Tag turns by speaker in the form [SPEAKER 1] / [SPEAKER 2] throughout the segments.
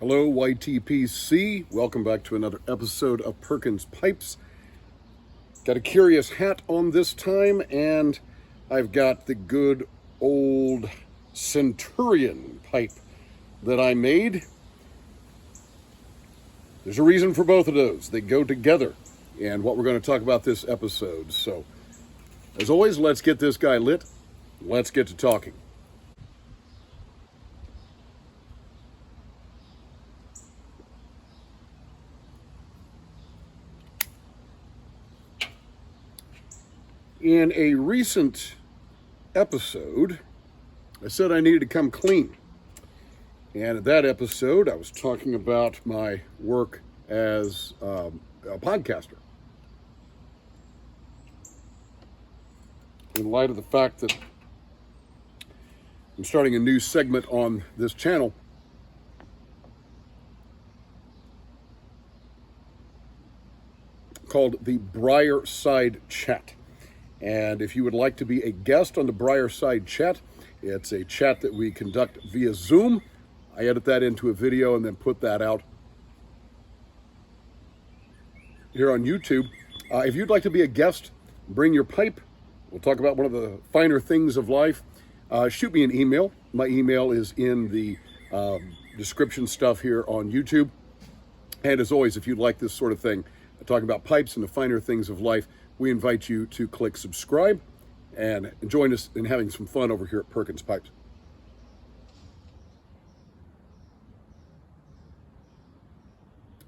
[SPEAKER 1] Hello, YTPC. Welcome back to another episode of Perkins Pipes. Got a curious hat on this time, and I've got the good old Centurion pipe that I made. There's a reason for both of those. They go together, and what we're going to talk about this episode. So, as always, let's get this guy lit. Let's get to talking. In a recent episode, I said I needed to come clean. And at that episode, I was talking about my work as a podcaster. In light of the fact that I'm starting a new segment on this channel, called the Briar Side Chat. And if you would like to be a guest on the Briar Side Chat, it's a chat that we conduct via Zoom. I edit that into a video and then put that out here on YouTube. If you'd like to be a guest, bring your pipe. We'll talk about one of the finer things of life. Shoot me an email. My email is in the description stuff here on YouTube. And as always, if you'd like this sort of thing, talking about pipes and the finer things of life, we invite you to click subscribe and join us in having some fun over here at Perkins Pipes.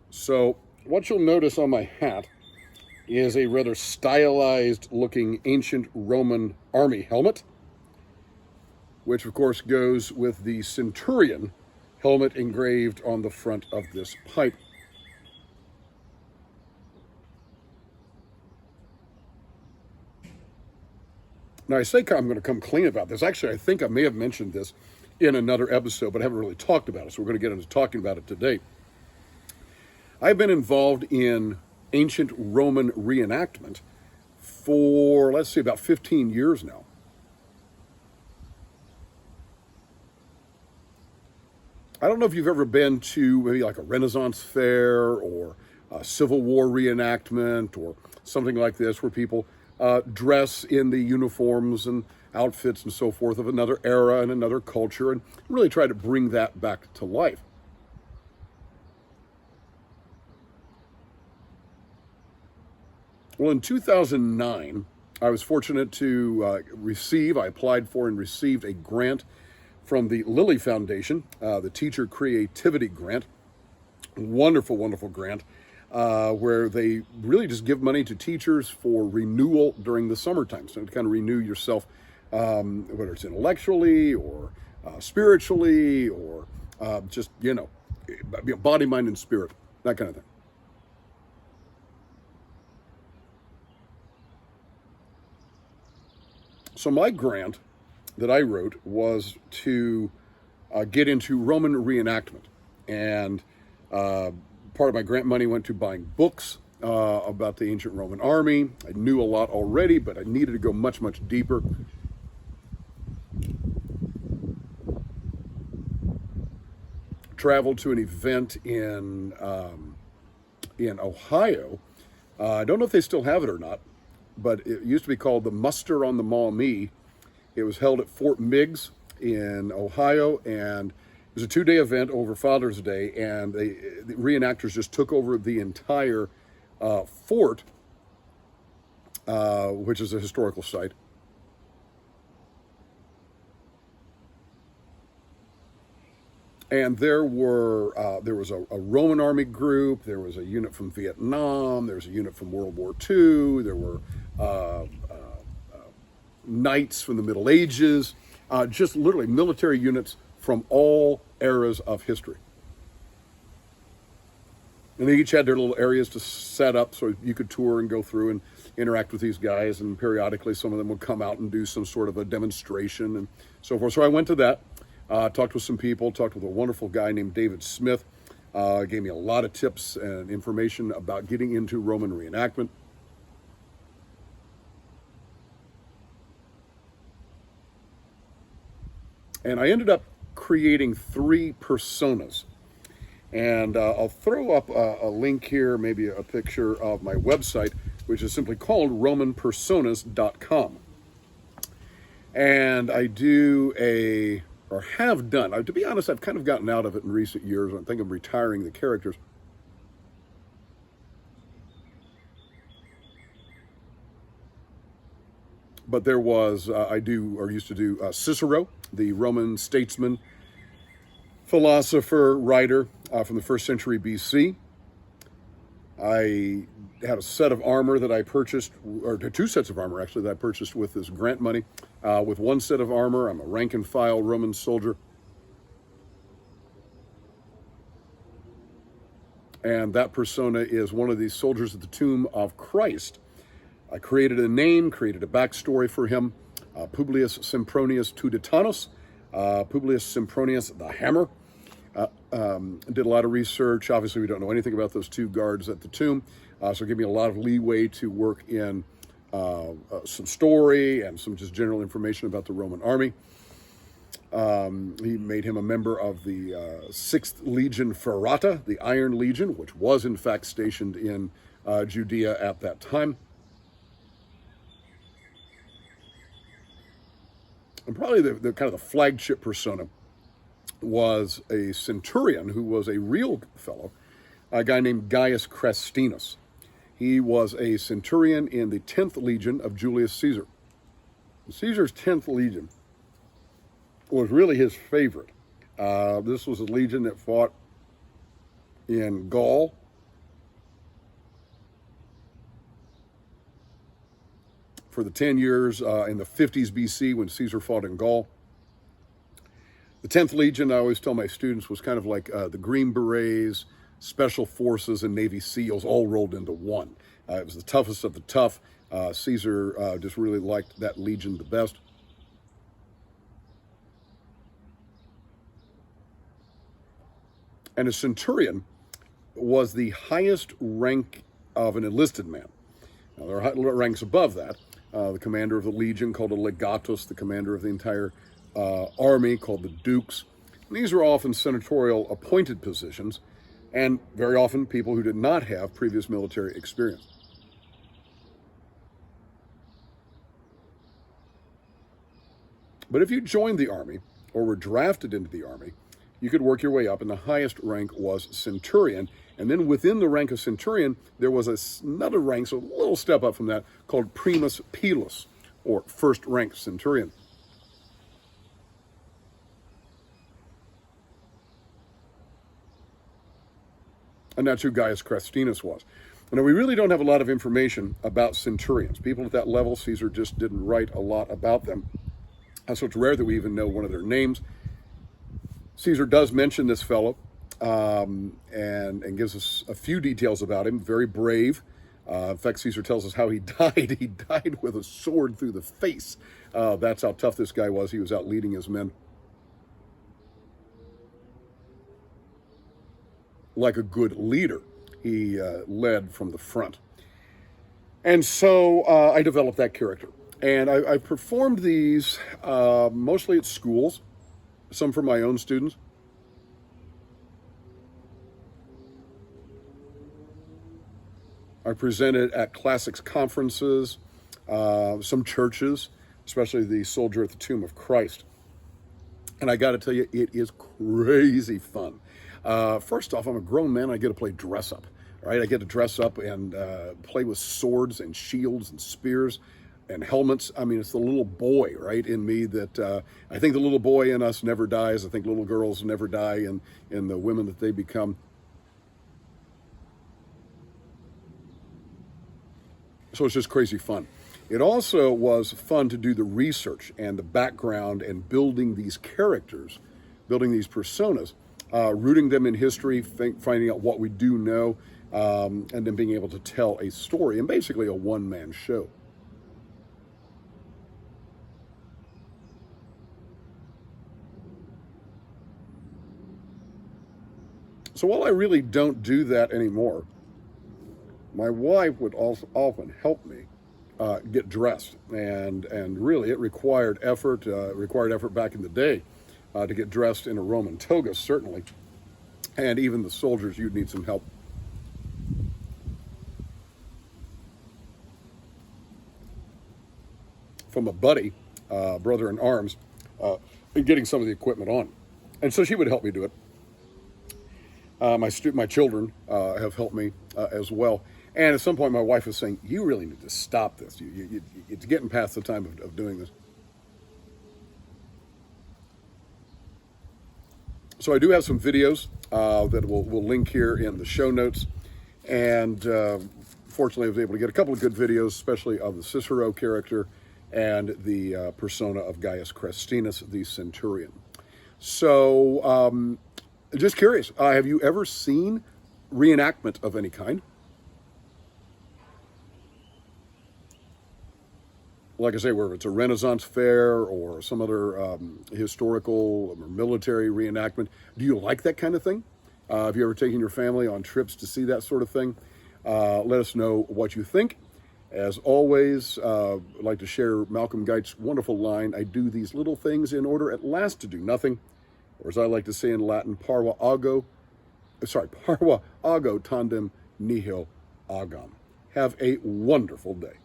[SPEAKER 1] So what you'll notice on my hat is a rather stylized looking ancient Roman army helmet, which of course goes with the Centurion helmet engraved on the front of this pipe. Now, I say I'm going to come clean about this. Actually, I think I may have mentioned this in another episode, but I haven't really talked about it, so we're going to get into talking about it today. I've been involved in ancient Roman reenactment for, let's see, about 15 years now. I don't know if you've ever been to maybe like a Renaissance fair or a Civil War reenactment or something like this where people dress in the uniforms and outfits and so forth of another era and another culture and really try to bring that back to life. Well, in 2009, I was fortunate to I applied for and received a grant from the Lilly Foundation, the Teacher Creativity Grant. Wonderful, wonderful grant. Where they really just give money to teachers for renewal during the summertime. So to kind of renew yourself, whether it's intellectually or spiritually or just, body, mind, and spirit, that kind of thing. So my grant that I wrote was to get into Roman reenactment. And part of my grant money went to buying books about the ancient Roman army. I knew a lot already, but I needed to go much, much deeper. Traveled to an event in Ohio. I don't know if they still have it or not, but it used to be called the Muster on the Maumee. It was held at Fort Meigs in Ohio, and it was a 2-day event over Father's Day, and the reenactors just took over the entire fort, which is a historical site. And there was a Roman army group, there was a unit from Vietnam, there was a unit from World War II, there were knights from the Middle Ages, just literally military units from all eras of history. And they each had their little areas to set up so you could tour and go through and interact with these guys. And periodically, some of them would come out and do some sort of a demonstration and so forth. So I went to that, talked with some people, talked with a wonderful guy named David Smith, gave me a lot of tips and information about getting into Roman reenactment. And I ended up creating 3 personas. And I'll throw up a link here, maybe a picture of my website, which is simply called romanpersonas.com. And I do or have done, to be honest, I've kind of gotten out of it in recent years. I think I'm retiring the characters. But there was, used to do Cicero, the Roman statesman, philosopher, writer from the 1st century BC. I had a set of armor that I purchased, or 2 sets of armor actually, that I purchased with this grant money. With 1 set of armor, I'm a rank and file Roman soldier. And that persona is one of these soldiers at the tomb of Christ. I created a name, created a backstory for him. Publius Sempronius Tuditanus, Publius Sempronius the Hammer. Did a lot of research. Obviously, we don't know anything about those 2 guards at the tomb, so it gave me a lot of leeway to work in some story and some just general information about the Roman army. He made him a member of the 6th Legion Ferrata, the Iron Legion, which was in fact stationed in Judea at that time. And probably the kind of the flagship persona was a centurion who was a real fellow, a guy named Gaius Crestinus. He was a centurion in the 10th Legion of Julius Caesar. Caesar's 10th Legion was really his favorite. This was a legion that fought in Gaul, for the 10 years in the 50s BC when Caesar fought in Gaul. The 10th Legion, I always tell my students, was kind of like the Green Berets, Special Forces, and Navy SEALs all rolled into one. It was the toughest of the tough. Caesar just really liked that legion the best. And a centurion was the highest rank of an enlisted man. Now, there are ranks above that. The commander of the legion, called a legatus, the commander of the entire army, called the dukes. And these were often senatorial appointed positions, and very often people who did not have previous military experience. But if you joined the army or were drafted into the army, you could work your way up, and the highest rank was centurion. And then within the rank of centurion, there was another rank, so a little step up from that, called primus pilus, or first rank centurion. And that's who Gaius Crestinus was. Now, we really don't have a lot of information about centurions. People at that level, Caesar just didn't write a lot about them. So it's rare that we even know one of their names. Caesar does mention this fellow, and gives us a few details about him. Very brave. In fact, Caesar tells us how he died. He died with a sword through the face. That's how tough this guy was. He was out leading his men like a good leader. He led from the front. And so I developed that character. And I performed these mostly at schools, some for my own students. I presented at classics conferences, some churches, especially the Soldier at the Tomb of Christ. And I got to tell you, it is crazy fun. First off, I'm a grown man. I get to play dress up, right? I get to dress up and play with swords and shields and spears and helmets. I mean, it's the little boy, right, in me that I think the little boy in us never dies. I think little girls never die in the women that they become. So it's just crazy fun. It also was fun to do the research and the background and building these characters, building these personas, rooting them in history, finding out what we do know, and then being able to tell a story, and basically a one-man show. So while I really don't do that anymore, my wife would also often help me get dressed, and really it required effort. Required effort back in the day to get dressed in a Roman toga, certainly. And even the soldiers, you'd need some help. From a buddy, brother in arms, in getting some of the equipment on. And so she would help me do it. My children have helped me as well. And at some point, my wife was saying, "You really need to stop this. It's getting past the time of doing this." So I do have some videos that we'll link here in the show notes. And fortunately, I was able to get a couple of good videos, especially of the Cicero character and the persona of Gaius Crestinus, the centurion. So just curious, have you ever seen reenactment of any kind? Like I say, whether it's a Renaissance fair or some other historical or military reenactment, do you like that kind of thing? Have you ever taken your family on trips to see that sort of thing? Let us know what you think. As always, I'd like to share Malcolm Guite's wonderful line, "I do these little things in order at last to do nothing," or as I like to say in Latin, Parva ago tandem nihil agam. Have a wonderful day.